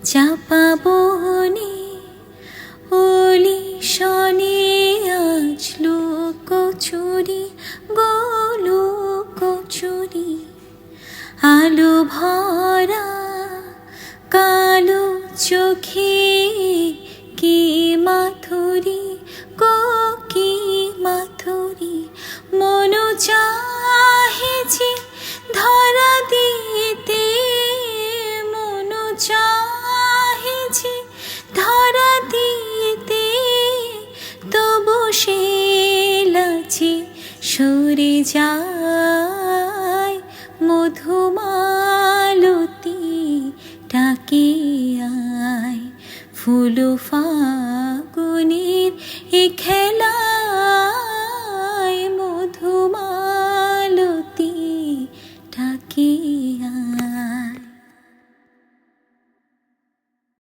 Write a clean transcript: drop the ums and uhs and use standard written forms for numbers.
চাপা বনে ওলি শনে আজ লুকোচুরি গোলো কচুরি আলো ভরা কালো চোখে কি মাথুরি গো কি মাথুরি মন চাহে যে ধরা দিতে মন চাহে যে ধরা দিতে তবু সে লাচে সরে যায় মধুমালতী ডাকে আয় ফুল